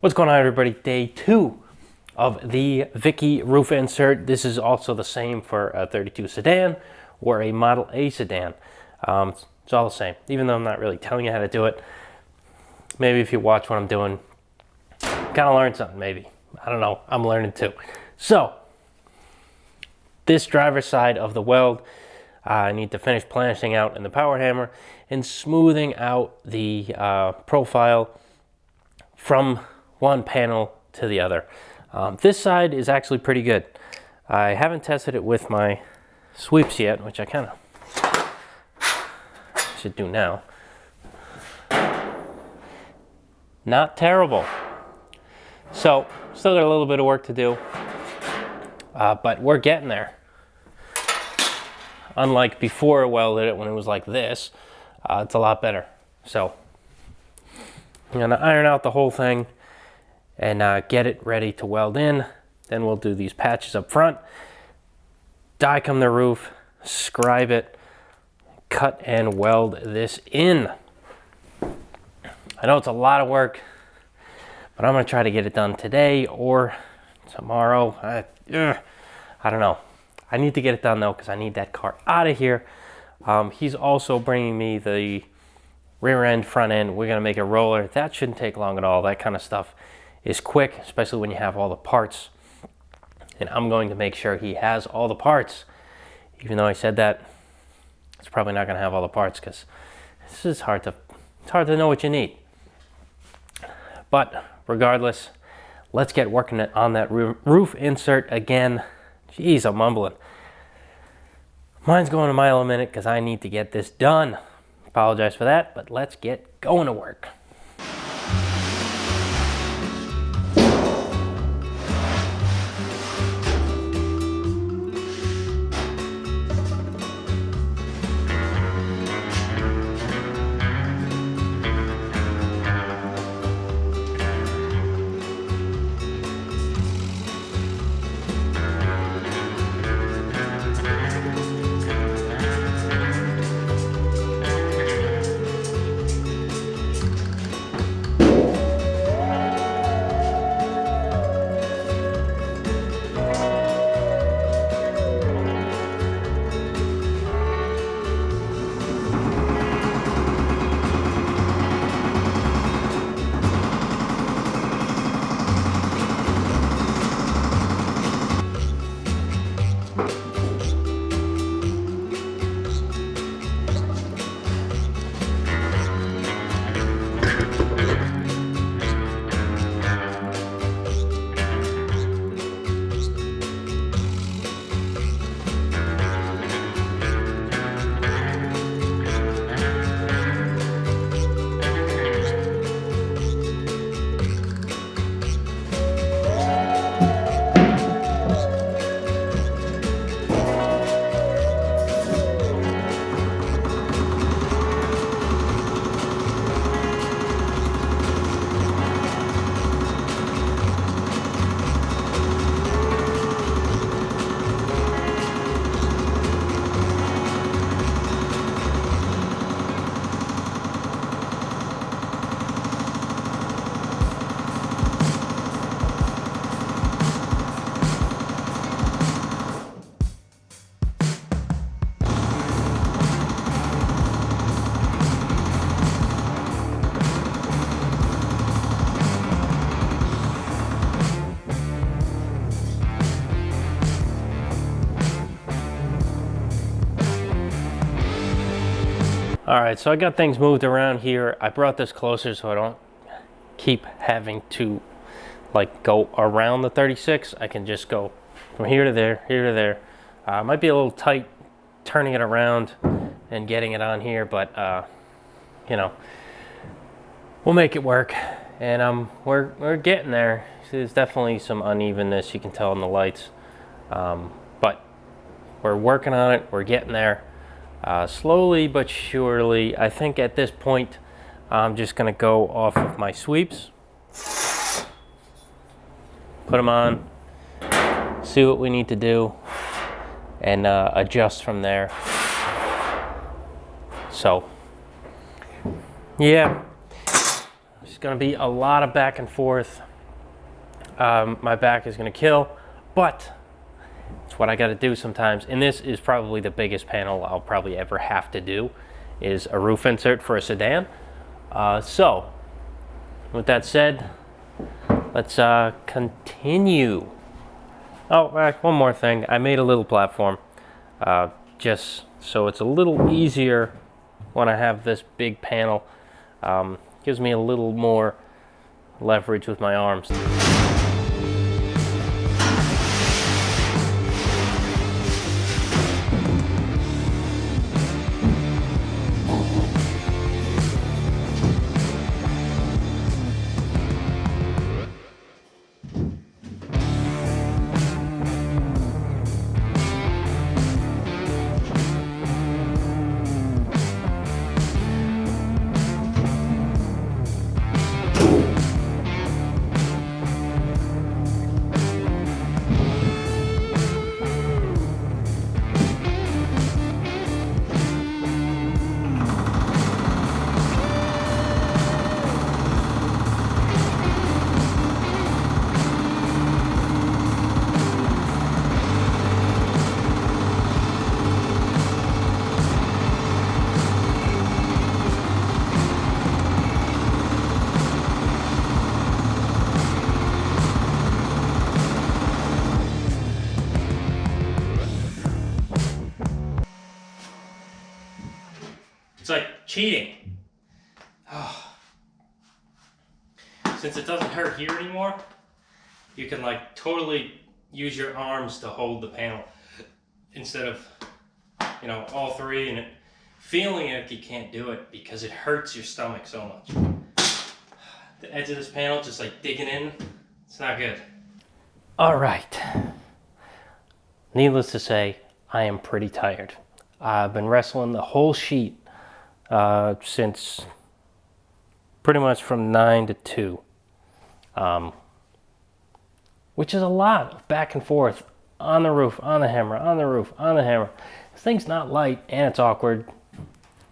What's going on, everybody? Day 2 of the Vicky roof insert. This is also the same for a 32 sedan or a Model A sedan. It's all the same, even though I'm not really telling you how to do it. Maybe if you watch what I'm doing, kind of learn something, maybe. I don't know, I'm learning too. So, this driver's side of the weld, I need to finish planishing out in the power hammer and smoothing out the profile from one panel to the other. This side is actually pretty good. I haven't tested it with my sweeps yet, which I kind of should do now. Not terrible. So, still got a little bit of work to do, but we're getting there. Unlike before I welded it when it was like this, it's a lot better. So, I'm gonna iron out the whole thing and get it ready to weld in. Then we'll do these patches up front, die come the roof, scribe it, cut and weld this in. I know it's a lot of work, but I'm gonna try to get it done today or tomorrow. I don't know. I need to get it done though, because I need that car out of here. He's also bringing me the rear end, front end. We're gonna make a roller. That shouldn't take long at all. That kind of stuff is quick, especially when you have all the parts. And I'm going to make sure he has all the parts. Even though I said that, it's probably not gonna have all the parts, because this is hard to know what you need. But regardless, let's get working on that roof insert again. Jeez, I'm mumbling. Mine's going a mile a minute because I need to get this done. Apologize for that, but let's get going to work. All right, so I got things moved around here. I brought this closer so I don't keep having to like go around the 36. I can just go from here to there, here to there. Might be a little tight turning it around and getting it on here, but you know, we'll make it work. And we're getting there. There's definitely some unevenness, you can tell in the lights, but we're working on it. We're getting there. Slowly but surely. I think at this point I'm just gonna go off of my sweeps, put them on, see what we need to do, and adjust from there. So yeah, it's gonna be a lot of back and forth, my back is gonna kill, but it's what I gotta do sometimes. And this is probably the biggest panel I'll probably ever have to do, is a roof insert for a sedan. So with that said, let's continue. Oh, one more thing. I made a little platform just so it's a little easier when I have this big panel. Gives me a little more leverage with my arms. It's like cheating. Oh. Since it doesn't hurt here anymore, you can like totally use your arms to hold the panel instead of, you know, all three, and feeling it, you can't do it because it hurts your stomach so much. The edge of this panel just like digging in, it's not good. All right. Needless to say, I am pretty tired. I've been wrestling the whole sheet since pretty much from 9 to 2, which is a lot of back and forth on the roof, on the hammer, on the roof, on the hammer. This thing's not light and it's awkward,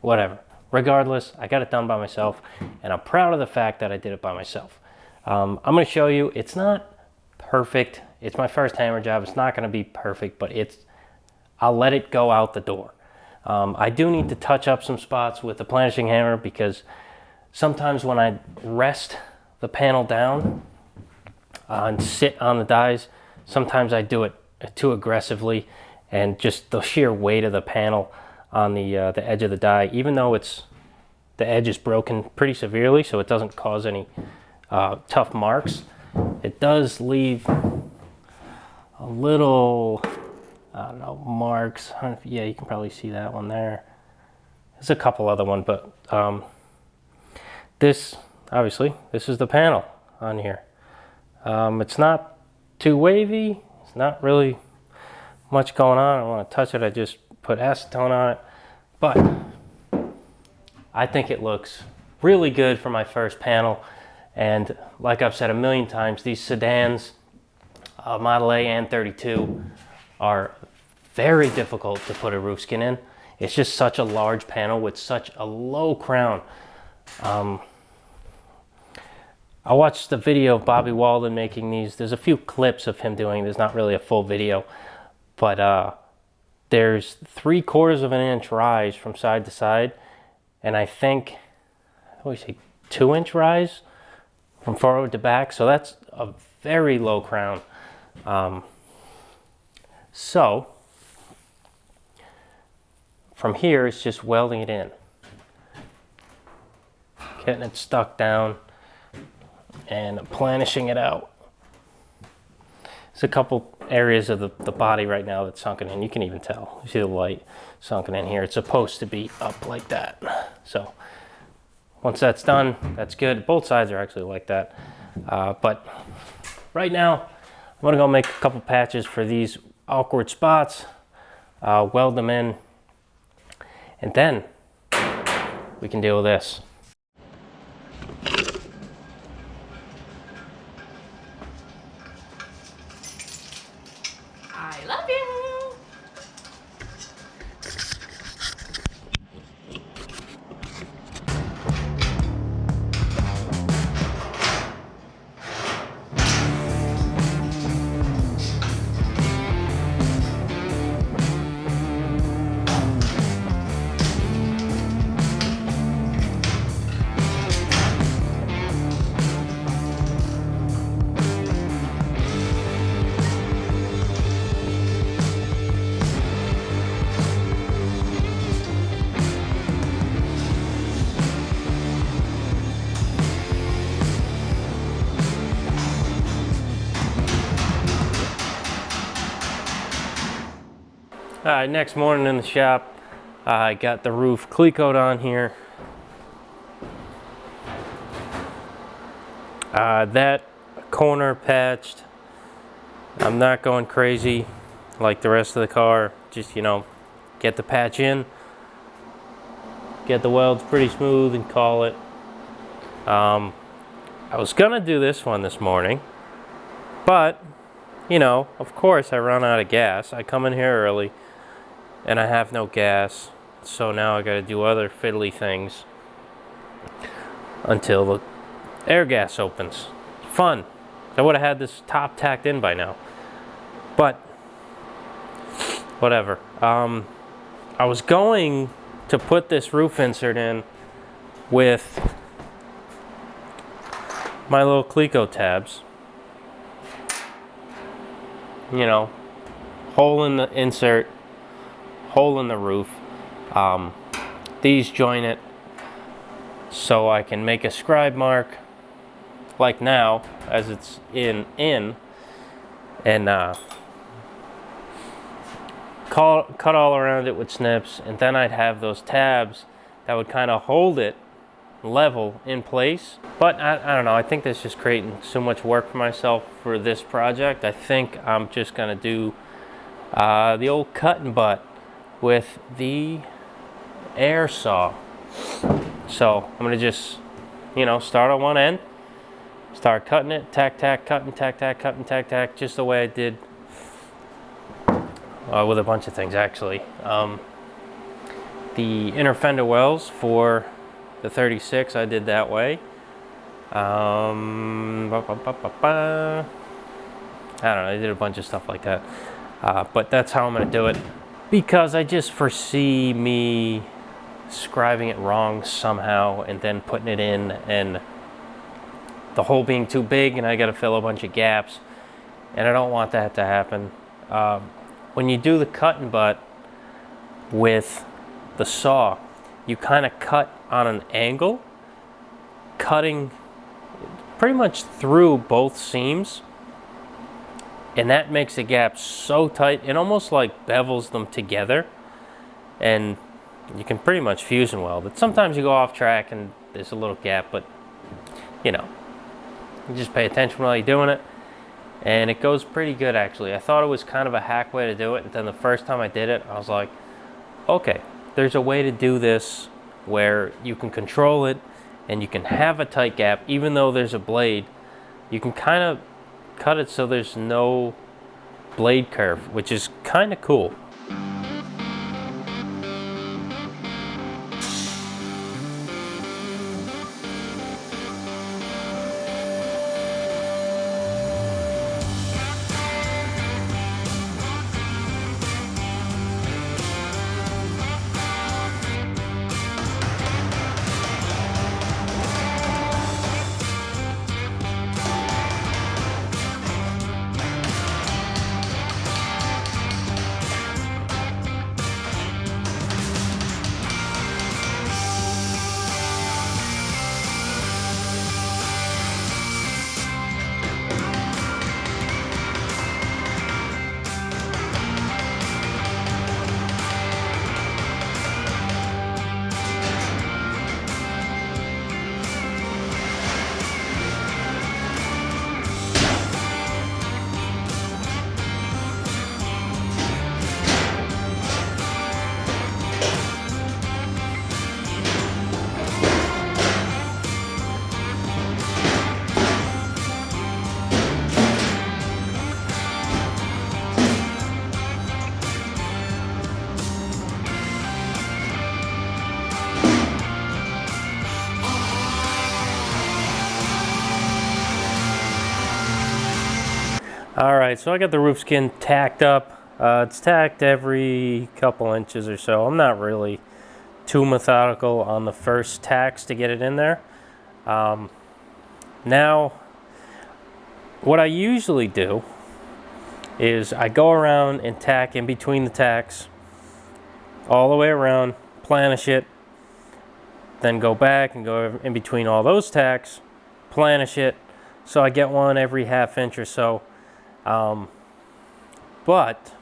whatever. Regardless, I got it done by myself, and I'm proud of the fact that I did it by myself. I'm going to show you, it's not perfect. It's my first hammer job. It's not going to be perfect, but I'll let it go out the door. I do need to touch up some spots with the planishing hammer, because sometimes when I rest the panel down and sit on the dies, sometimes I do it too aggressively, and just the sheer weight of the panel on the edge of the die, even though the edge is broken pretty severely, so it doesn't cause any tough marks, it does leave a little, I don't know, marks. Yeah, you can probably see that one there. There's a couple other ones, but this, obviously, this is the panel on here. It's not too wavy. It's not really much going on. I don't want to touch it. I just put acetone on it. But I think it looks really good for my first panel. And like I've said a million times, these sedans, Model A and 32, are very difficult to put a roof skin in. It's just such a large panel with such a low crown. I watched the video of Bobby Welding making these. There's a few clips of him doing. There's not really a full video, but there's 3/4 of an inch rise from side to side, and I think, what do you say, 2-inch rise from forward to back. So that's a very low crown. So from here, it's just welding it in, getting it stuck down, and planishing it out. There's a couple areas of the body right now that's sunken in. You can even tell. You see the light sunken in here. It's supposed to be up like that. So once that's done, that's good. Both sides are actually like that. But right now, I'm gonna go make a couple patches for these awkward spots, weld them in, and then we can deal with this. I love you. Alright, next morning in the shop, I got the roof clecoed on here. That corner patched. I'm not going crazy like the rest of the car. Just, you know, get the patch in, get the welds pretty smooth and call it. I was gonna do this one this morning, but, you know, of course I run out of gas. I come in here early and I have no gas, so now I gotta do other fiddly things until the air gas opens. Fun. I would have had this top tacked in by now, but whatever. I was going to put this roof insert in with my little Cleco tabs. You know, hole in the insert, hole in the roof. These join it so I can make a scribe mark like now as it's in and cut all around it with snips, and then I'd have those tabs that would kind of hold it level in place. But I don't know, I think that's just creating so much work for myself for this project. I think I'm just gonna do the old cut and butt with the air saw. So I'm gonna just, you know, start on one end, start cutting it, tack, tack, cutting, tack, tack, cutting, tack, tack, just the way I did with a bunch of things actually. The inner fender wells for the 36 I did that way. I don't know, I did a bunch of stuff like that. But that's how I'm gonna do it, because I just foresee me scribing it wrong somehow and then putting it in and the hole being too big and I gotta fill a bunch of gaps, and I don't want that to happen. When you do the cut and butt with the saw, you kind of cut on an angle, cutting pretty much through both seams, and that makes the gap so tight it almost like bevels them together, and you can pretty much fusion weld it. Sometimes you go off track and there's a little gap, but you know, you just pay attention while you're doing it, and it goes pretty good actually. I thought it was kind of a hack way to do it, and then the first time I did it I was like, okay, there's a way to do this where you can control it and you can have a tight gap even though there's a blade. You can kind of cut it so there's no blade curve, which is kind of cool. Alright, so I got the roof skin tacked up. It's tacked every couple inches or so. I'm not really too methodical on the first tacks to get it in there. Now, what I usually do is I go around and tack in between the tacks all the way around, planish it, then go back and go in between all those tacks, planish it, so I get one every half inch or so. But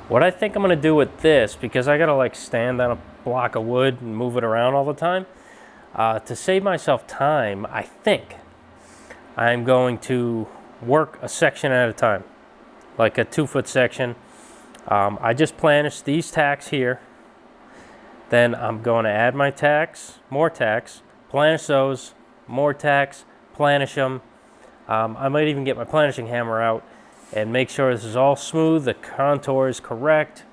What I think I'm gonna do with this, because I gotta like stand on a block of wood and move it around all the time, to save myself time, I think I'm going to work a section at a time, like a 2-foot section. I just planished these tacks here. Then I'm going to add my tacks, more tacks, planish those, more tacks, planish them. I might even get my planishing hammer out and make sure this is all smooth, the contour is correct.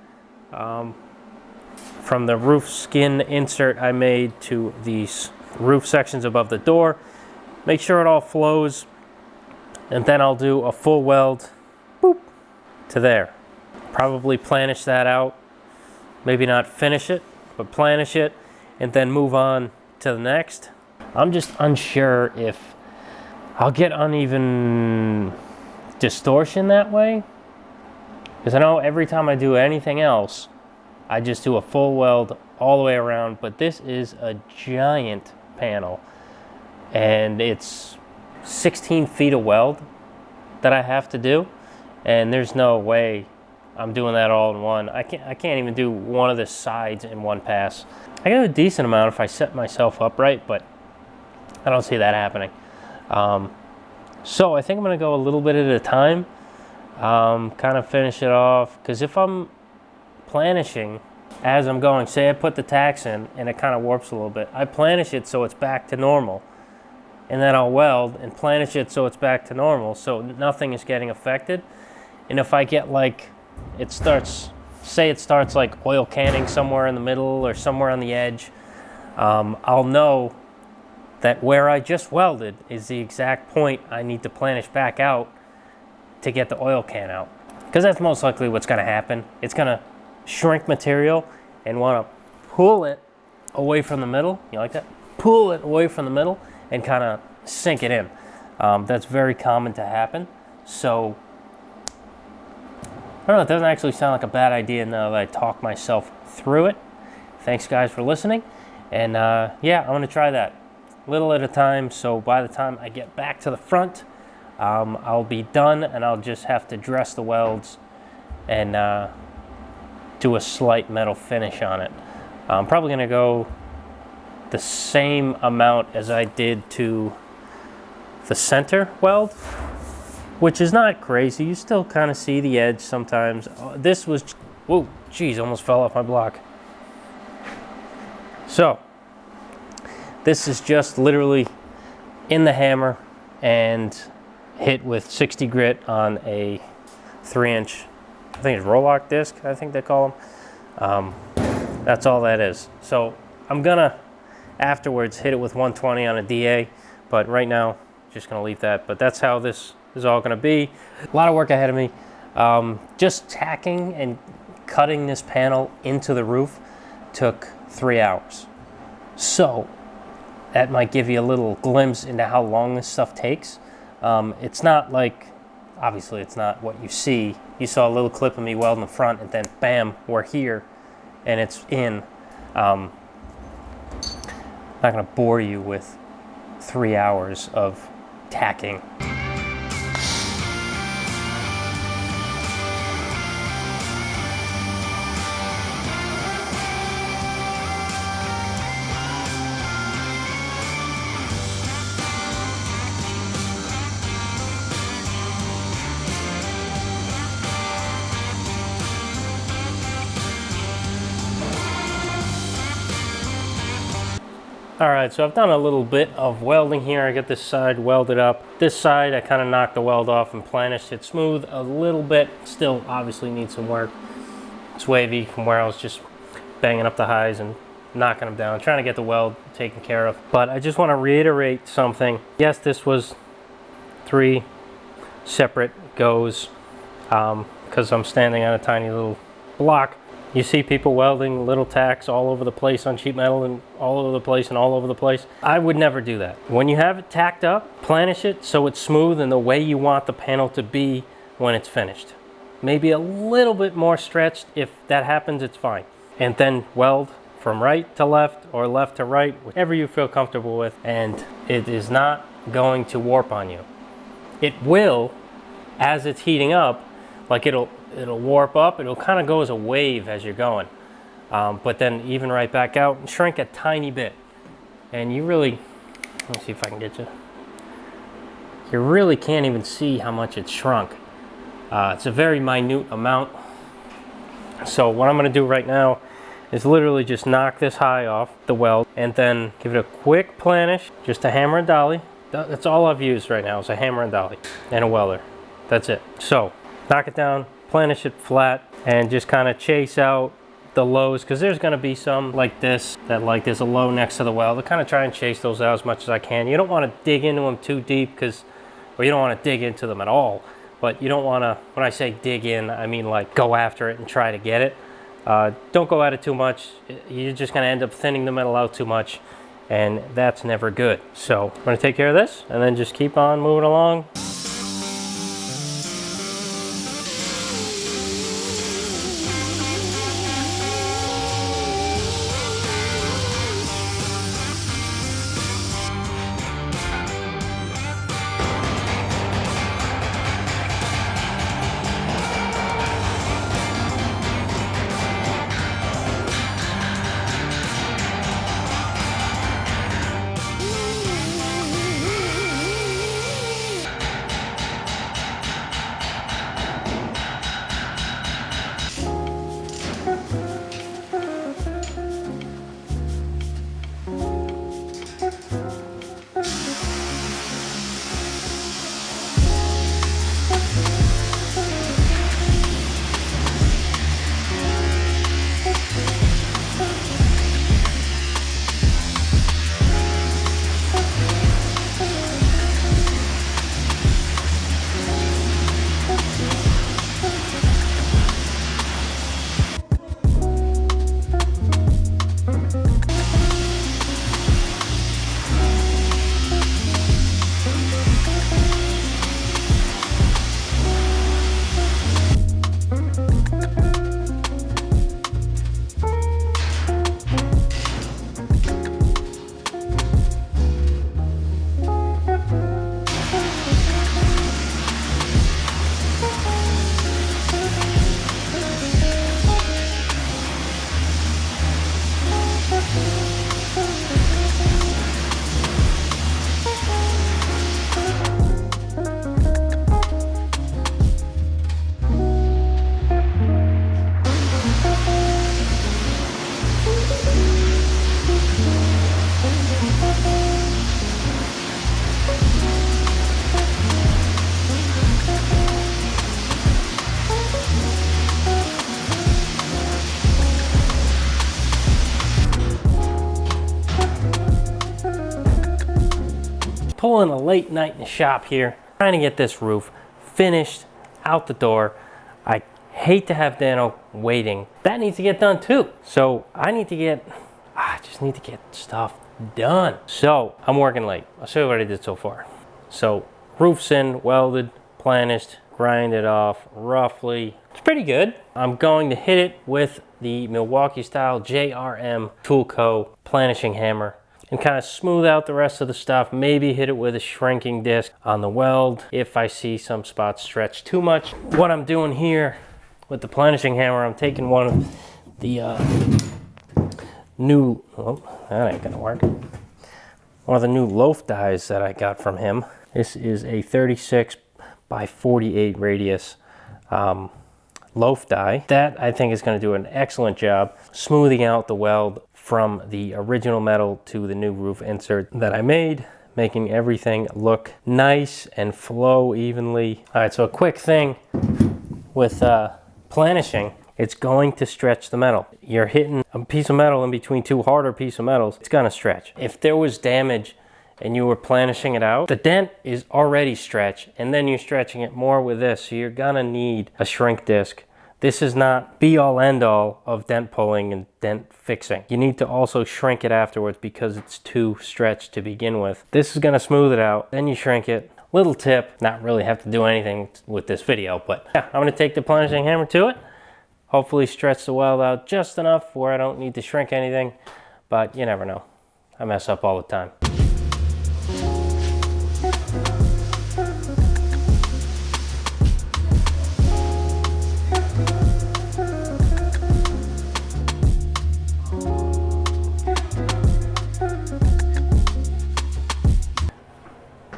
From the roof skin insert I made to these roof sections above the door, make sure it all flows, and then I'll do a full weld, boop, to there. Probably planish that out, maybe not finish it, but planish it, and then move on to the next. I'm just unsure if I'll get uneven distortion that way, because I know every time I do anything else, I just do a full weld all the way around, but this is a giant panel, and it's 16 feet of weld that I have to do, and there's no way I'm doing that all in one. I can't even do one of the sides in one pass. I got a decent amount if I set myself up right, but I don't see that happening. So I think I'm gonna go a little bit at a time, kind of finish it off, because if I'm planishing as I'm going, say I put the tacks in and it kind of warps a little bit, I planish it so it's back to normal, and then I'll weld and planish it so it's back to normal, so nothing is getting affected. And if I get like, it starts like oil canning somewhere in the middle or somewhere on the edge, I'll know that where I just welded is the exact point I need to planish back out to get the oil can out. Because that's most likely what's gonna happen. It's gonna shrink material and wanna pull it away from the middle. You like that? Pull it away from the middle and kind of sink it in. That's very common to happen. So, I don't know, it doesn't actually sound like a bad idea now that I talk myself through it. Thanks guys for listening. And yeah, I'm gonna try that little at a time, so by the time I get back to the front, I'll be done, and I'll just have to dress the welds and do a slight metal finish on it. I'm probably gonna go the same amount as I did to the center weld, which is not crazy. You still kind of see the edge sometimes. This was, whoa, geez, almost fell off my block. So, this is just literally in the hammer and hit with 60 grit on a 3-inch, I think it's Rolock disc, I think they call them. That's all that is. So I'm gonna afterwards hit it with 120 on a DA, but right now, just gonna leave that. But that's how this is all gonna be. A lot of work ahead of me. Just tacking and cutting this panel into the roof took 3 hours. So that might give you a little glimpse into how long this stuff takes. It's not like, obviously it's not what you see. You saw a little clip of me welding the front and then bam, we're here and it's in. I'm not gonna bore you with 3 hours of tacking. All right, so I've done a little bit of welding here. I got this side welded up. This side, I kind of knocked the weld off and planished it smooth a little bit. Still obviously needs some work. It's wavy from where I was just banging up the highs and knocking them down, trying to get the weld taken care of. But I just want to reiterate something. Yes, this was 3 separate goes because I'm standing on a tiny little block. You see people welding little tacks all over the place on sheet metal and all over the place and all over the place. I would never do that. When you have it tacked up, planish it so it's smooth and the way you want the panel to be when it's finished. Maybe a little bit more stretched. If that happens, it's fine. And then weld from right to left or left to right, whatever you feel comfortable with, and it is not going to warp on you. It will, as it's heating up, like it'll it'll warp up. It'll kind of go as a wave as you're going. But then even right back out and shrink a tiny bit. And you really, let me see if I can get you. You really can't even see how much it's shrunk. It's a very minute amount. So what I'm going to do right now is literally just knock this high off the weld and then give it a quick planish, just a hammer and dolly. That's all I've used right now is a hammer and dolly and a welder. That's it. So knock it down, planish it flat, and just kind of chase out the lows, because there's going to be some like this, that like there's a low next to the weld. I kind of try and chase those out as much as I can. You don't want to dig into them too deep, or you don't want to dig into them at all. But you don't want to, when I say dig in, I mean like go after it and try to get it. Don't go at it too much. You're just going to end up thinning the metal out too much, and that's never good. So I'm going to take care of this and then just keep on moving along. Pulling a late night in the shop here, trying to get this roof finished out the door. I hate to have Dano waiting. That needs to get done too. So I just need to get stuff done. So I'm working late. I'll show you what I did so far. So roof's in, welded, planished, grinded off roughly. It's pretty good. I'm going to hit it with the Milwaukee style JRM Toolco planishing hammer and kind of smooth out the rest of the stuff. Maybe hit it with a shrinking disc on the weld if I see some spots stretch too much. What I'm doing here with the planishing hammer, I'm taking one of the new, oh, that ain't gonna work. One of the new loaf dies that I got from him. This is a 36 by 48 radius loaf die. That I think is going to do an excellent job smoothing out the weld from the original metal to the new roof insert that I made, making everything look nice and flow evenly. All right, so a quick thing with planishing, it's going to stretch the metal. You're hitting a piece of metal in between two harder pieces of metals, it's gonna stretch. If there was damage and you were planishing it out, the dent is already stretched, and then you're stretching it more with this, so you're gonna need a shrink disc. This is not be all end all of dent pulling and dent fixing. You need to also shrink it afterwards because it's too stretched to begin with. This is gonna smooth it out, then you shrink it. Little tip, not really have to do anything with this video, but yeah, I'm gonna take the planishing hammer to it, hopefully stretch the weld out just enough where I don't need to shrink anything, but you never know. I mess up all the time.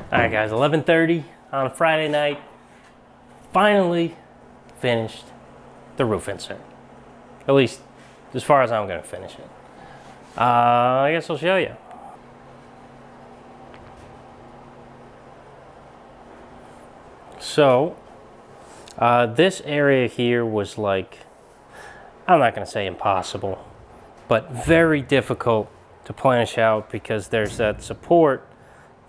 All right, guys, 11:30 on a Friday night. Finally finished the roof insert. At least as far as I'm gonna finish it. I guess I'll show you. So, this area here was like, I'm not gonna say impossible, but very difficult to planish out because there's that support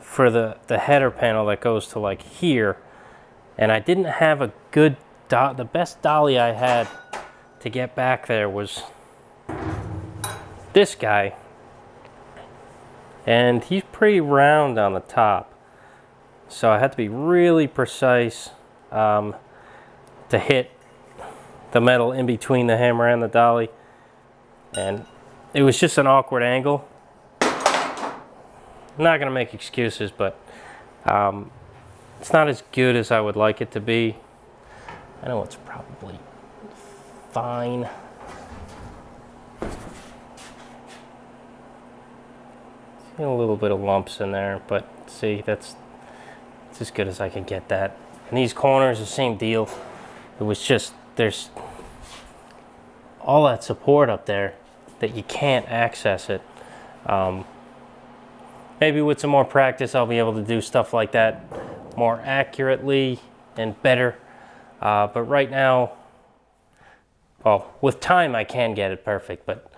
for the header panel that goes to like here. And I didn't have a good, the best dolly I had to get back there was this guy. And he's pretty round on the top. So I had to be really precise to hit the metal in between the hammer and the dolly. And it was just an awkward angle. I'm not gonna make excuses, but it's not as good as I would like it to be. I know it's probably fine. See a little bit of lumps in there, but see, that's as good as I can get that. And these corners, the same deal. It was just, there's all that support up there that you can't access it. Maybe with some more practice, I'll be able to do stuff like that more accurately and better. But right now, well, with time I can get it perfect, but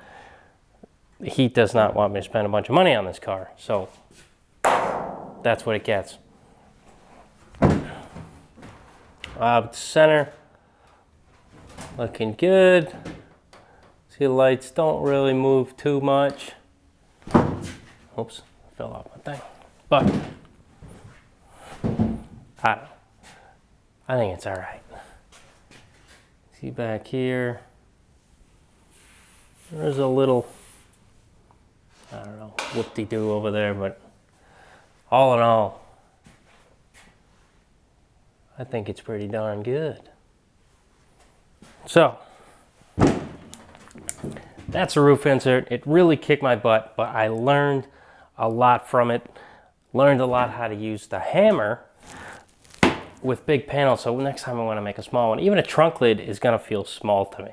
he does not want me to spend a bunch of money on this car. So that's what it gets. Center, looking good. See, the lights don't really move too much. Oops, fell off my thing. But I don't know. I think it's all right. See back here, there's a little, I don't know, whoop-de-doo over there, but all in all, I think it's pretty darn good. So, that's a roof insert. It really kicked my butt, but I learned a lot from it. Learned a lot how to use the hammer with big panels, so next time I want to make a small one. Even a trunk lid is going to feel small to me.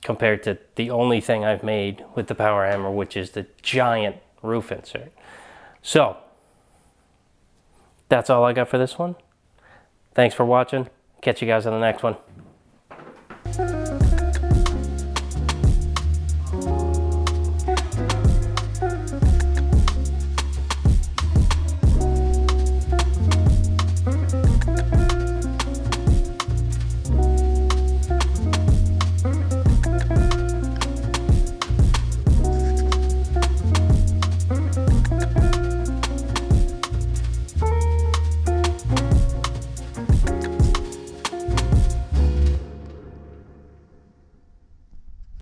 Compared to the only thing I've made with the power hammer, which is the giant roof insert. So, that's all I got for this one. Thanks for watching. Catch you guys on the next one.